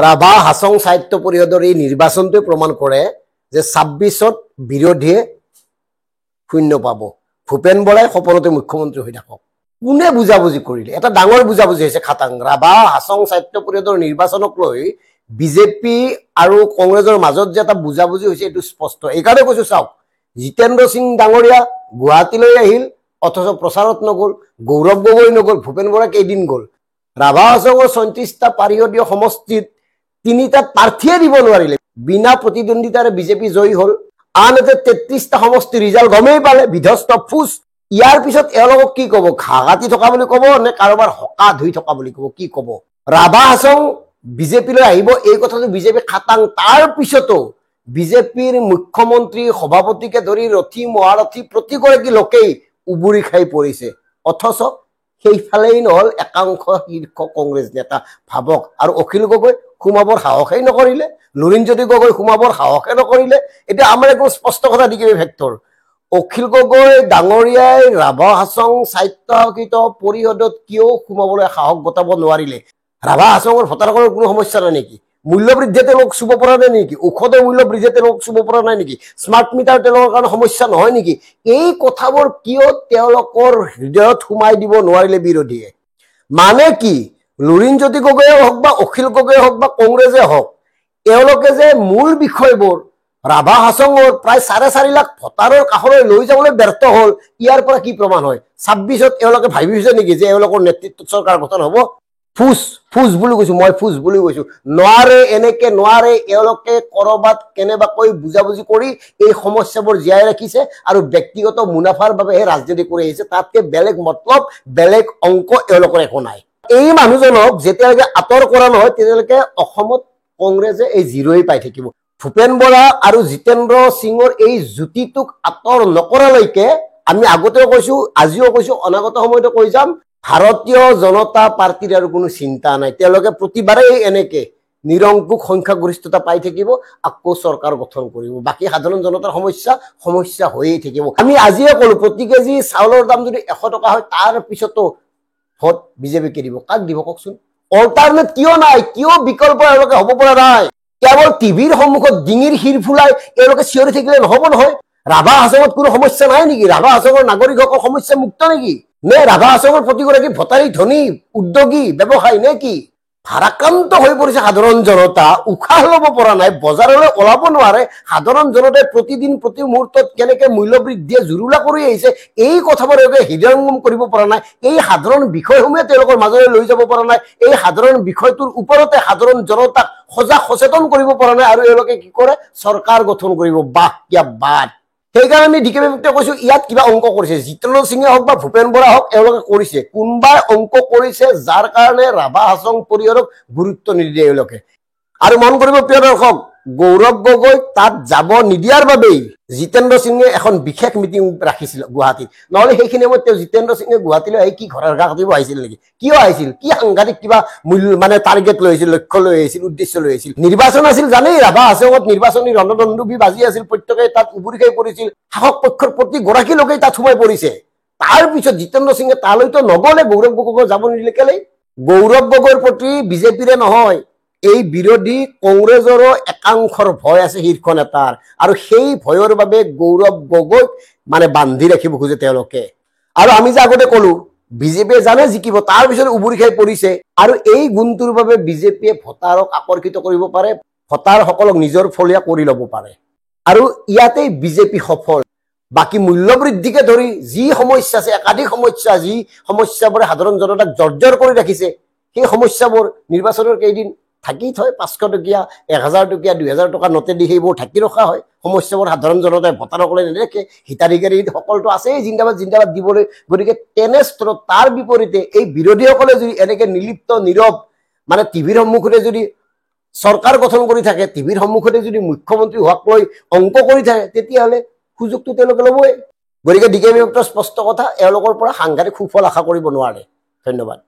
ৰাভা হাছং সাহিত্য পৰিষদৰ এই নিৰ্বাচনটোৱে প্ৰমাণ কৰে যে ২৬ত বিৰোধীয়ে শূন্য পাব। ভূপেন বৰাই সপোনতে মুখ্যমন্ত্ৰী হৈ থাকক। কোনে বুজাবুজি কৰিলে? এটা ডাঙৰ বুজাবুজি হৈছে খাটাং। ৰাভা হাছং সাহিত্য পৰিষদৰ নিৰ্বাচনক লৈ বিজেপি আৰু কংগ্ৰেছৰ মাজত যে এটা বুজাবুজি হৈছে এইটো স্পষ্ট। এইকাৰণে কৈছো চাওক, জিতেন্দ্ৰ সিং ডাঙৰীয়া গুৱাহাটীলৈ আহিল অথচ প্ৰচাৰত নগ'ল, গৌৰৱ গগৈ নগ'ল, ভূপেন বৰা কেইদিন গ'ল। ৰাভা হাছঙৰ ৩৬টা পাৰিষদীয় সমষ্টিত ৩টাত প্ৰাৰ্থীয়ে দিব নোৱাৰিলে, বিনা প্ৰতিদ্বন্দ্বিতাৰে বিজেপি জয়ী হ'ল। আনহাতে ৩৩টা সমষ্টি ৰিজাল্ট গমেই পালে, বিধ্বস্ত ফুচ। ইয়াৰ পিছত এওঁলোকক কি ক'ব? ঘাঁ কাটি থকা বুলি ক'ব নে কাৰোবাৰ হকা ধুই থকা বুলি ক'ব? কি ক'ব? ৰাভা হাছং বিজেপিলৈ আহিব এই কথাটো বিজেপি খাটাং। তাৰ পিছতো বিজেপিৰ মুখ্যমন্ত্ৰী সভাপতিকে ধৰি ৰথী মহাৰথী প্ৰতিগৰাকী লোকেই উবুৰি খাই পৰিছে। অথচ সেইফালেই নহ'ল একাংশ শীৰ্ষ কংগ্ৰেছ নেতা। ভাবক। আৰু অখিল গগৈ সোমাবৰ সাহসেই নকৰিলে, লুৰিণজ্যোতি গগৈ সোমাবৰ সাহসে নকৰিলে। এতিয়া আমাৰ একদম স্পষ্ট কথা দেখিবি ভেক্টৰ। অখিল গগৈ ডাঙৰীয়াই ৰাভা হাছং স্বায়ত্তশাসিত পৰিষদত কিয় সোমাবলৈ সাহস গোটাব নোৱাৰিলে? ৰাভা হাছঙৰ ভোটাৰসকলৰ কোনো সমস্যা নাই নেকি? মূল্যবৃদ্ধিয়ে তেওঁলোক চুব পৰা নাই নেকি? ঔষধৰ মূল্য বৃদ্ধিয়ে তেওঁলোক চুব পৰা নাই নেকি? স্মাৰ্ট মিটাৰ তেওঁলোকৰ কাৰণে সমস্যা নহয় নেকি? এই কথাবোৰ কিয় তেওঁলোকৰ হৃদয়ত সোমাই দিব নোৱাৰিলে বিৰোধীয়ে? মানে কি? লুৰিণজ্যোতি গগৈয়ে হওক বা অখিল গগৈয়ে হওক বা কংগ্ৰেছে হওক, এওঁলোকে যে মূল বিষয়বোৰ ৰাভা হাছঙৰ প্ৰায় ৪.৫ লাখ ভোটাৰৰ কাষলৈ লৈ যাবলৈ ব্যৰ্থ হ'ল, ইয়াৰ পৰা কি প্ৰমাণ হয়? ২৬ত এওঁলোকে ভাবিছে নেকি যে এওঁলোকৰ নেতৃত্বত চৰকাৰ গঠন হ'ব? ফুচ বুলি কৈছো, মই ফুচ বুলি কৈছো। নোৱাৰে, এনেকে নোৱাৰে। এওঁলোকে কৰবাত কেনেবাকৈ বুজাবুজি কৰি এই সমস্যাবোৰ জীয়াই ৰাখিছে আৰু ব্যক্তিগত মুনাফাৰ বাবেহে ৰাজনীতি কৰি আহিছে। তাতকে বেলেগ মতলব, বেলেগ অংক এওঁলোকৰ একো নাই। এই মানুহজনক যেতিয়ালৈকে আঁতৰ কৰা নহয় তেতিয়ালৈকে অসমত কংগ্ৰেছে এই জিৰ'ই পাই থাকিব। ভূপেন বৰা আৰু জিতেন্দ্ৰ সিঙৰ এই যুতিটোক আঁতৰ নকৰালৈকে আমি আগতেও কৈছো, আজিও কৈছো, অনাগত সময়তো কৈ যাম, ভাৰতীয় জনতা পাৰ্টিৰ আৰু কোনো চিন্তা নাই। তেওঁলোকে প্ৰতিবাৰেই এনেকে নিৰংকুশ সংখ্যাগৰিষ্ঠতা পাই থাকিব, আকৌ চৰকাৰ গঠন কৰিব। বাকী সাধাৰণ জনতাৰ সমস্যা হৈয়ে থাকিব। আমি আজিয়ে ক'লো, প্ৰতি কেজি চাউলৰ দাম যদি ১০০ টকা হয় তাৰ পিছতো ভোট বিজেপিকে দিব। কাক দিব কওকচোন? অল্টাৰনেট কিয় নাই? কিয় বিকল্প এওঁলোকে হ'ব পৰা নাই? কেৱল টিভিৰ সন্মুখত ডিঙিৰ শিৰ ফুলাই এওঁলোকে চিঞৰি থাকিলে নহ'ব নহয়। ৰাভা হাছঙত কোনো সমস্যা নাই নেকি? ৰাভা হাছঙৰ নাগৰিকসকল সমস্যা মুক্ত নেকি? নে ৰাভা হাছঙৰ প্ৰতিগৰাকী ভোটাৰী ধনী, উদ্যোগী, ব্যৱসায়ী নে কি? ভাৰাক্ৰান্ত হৈ পৰিছে সাধাৰণ জনতা, উশাহ ল'ব পৰা নাই, বজাৰলৈ ওলাব নোৱাৰে। সাধাৰণ জনতাই প্ৰতিদিন প্ৰতি মুহূৰ্তত কেনেকে মূল্যবৃদ্ধিয়ে জুৰুলা কৰি আহিছে এই কথাবোৰ হৃদয়ংগম কৰিব পৰা নাই। এই সাধাৰণ বিষয়সমূহে তেওঁলোকৰ মাজলৈ লৈ যাব পৰা নাই। এই সাধাৰণ বিষয়টোৰ ওপৰতে সাধাৰণ জনতাক সজাগ সচেতন কৰিব পৰা নাই। আৰু এওঁলোকে কি কৰে? চৰকাৰ গঠন কৰিব। বাহ কিয়া বাদ। সেইকাৰণে আমি ডিকে বিভক্তে কৈছো, ইয়াত কিবা অংক কৰিছে। জিতেন্দ্ৰ সিঙে হওক বা ভূপেন বৰা হওক, এওঁলোকে কৰিছে। কোনোবাই অংক কৰিছে যাৰ কাৰণে ৰাভা হাছং পৰিষদক গুৰুত্ব নিদিয়ে এওঁলোকে। আৰু মন কৰিব প্ৰিয় দৰ্শক, গৌৰৱ গগৈ তাত যাব নিদিয়াৰ বাবেই জিতেন্দ্ৰ সিঙে এখন বিশেষ মিটিং ৰাখিছিল গুৱাহাটীত। নহ'লে সেইখিনি সময়ত তেওঁ জিতেন্দ্ৰ সিঙে গুৱাহাটীলৈ আহি কি ঘৰৰ ঘাঁহ কাটিব আহিছিল নেকি? কিয় আহিছিল? কি সাংঘাতিক কিবা টাৰ্গেট লৈ আহিছিল, লক্ষ্য লৈ আহিছিল, উদ্দেশ্য লৈ আহিছিল? নিৰ্বাচন আছিল জানেই। ৰাভা হাছঙত নিৰ্বাচনী ৰণদণ্ডুবি বাজি আছিল, প্ৰত্যেকে তাত উবুৰি খাই পৰিছিল। শাসক পক্ষৰ প্ৰতিগৰাকী লোকেই তাত সোমাই পৰিছে। তাৰ পিছত জিতেন্দ্ৰ সিঙে তালৈতো নগ'লে, গৌৰৱ গগৈ যাব নিদিলে কেলেই? গৌৰৱ গগৈৰ প্ৰতি বিজেপিৰে নহয়, এই বিৰোধী কংগ্ৰেছৰো একাংশৰ ভয় আছে শীৰ্ষ নেতাৰ। আৰু সেই ভয়ৰ বাবে গৌৰৱ গগৈক বান্ধি ৰাখিব খোজে তেওঁলোকে। আৰু আমি যে আগতে ক'লো, বিজেপিয়ে জানে জিকিব, তাৰ পিছত উবুৰি খাই পৰিছে। আৰু এই গুণটোৰ বাবে বিজেপিয়ে ভোটাৰক আকৰ্ষিত কৰিব পাৰে, ভোটাৰসকলক নিজৰ ফলীয়া কৰি ল'ব পাৰে। আৰু ইয়াতেই বিজেপি সফল। বাকী মূল্যবৃদ্ধিকে ধৰি যি সমস্যা আছে, একাধিক সমস্যা, যি সমস্যাবোৰে সাধাৰণ জনতাক জৰ্জৰ কৰি ৰাখিছে, সেই সমস্যাবোৰ নিৰ্বাচনৰ কেইদিন ঢাকি থয়। ৫০০ টকীয়া, ১০০০ টকীয়া, ২০০০ টকা নোটে দি সেইবোৰ ঢাকি ৰখা হয়। সমস্যাবোৰ সাধাৰণ জনতাই ভোটাৰসকলে নেদেখে। হিতাধিকাৰী সকলতো আছেই জিন্দাবাদ জিন্দাবাদ দিবলৈ। গতিকে তেনেস্থলত তাৰ বিপৰীতে এই বিৰোধীসকলে যদি এনেকে নিলিপ্ত নীৰৱ টিভিৰ সন্মুখতে যদি চৰকাৰ গঠন কৰি থাকে, টিভিৰ সন্মুখতে যদি মুখ্যমন্ত্ৰী হোৱাক লৈ অংক কৰি থাকে, তেতিয়াহ'লে সুযোগটো তেওঁলোকে ল'বই। গতিকে ডিকে বিভক্তৰ স্পষ্ট কথা, এওঁলোকৰ পৰা সাংঘাতিক সুফল আশা কৰিব নোৱাৰে। ধন্যবাদ।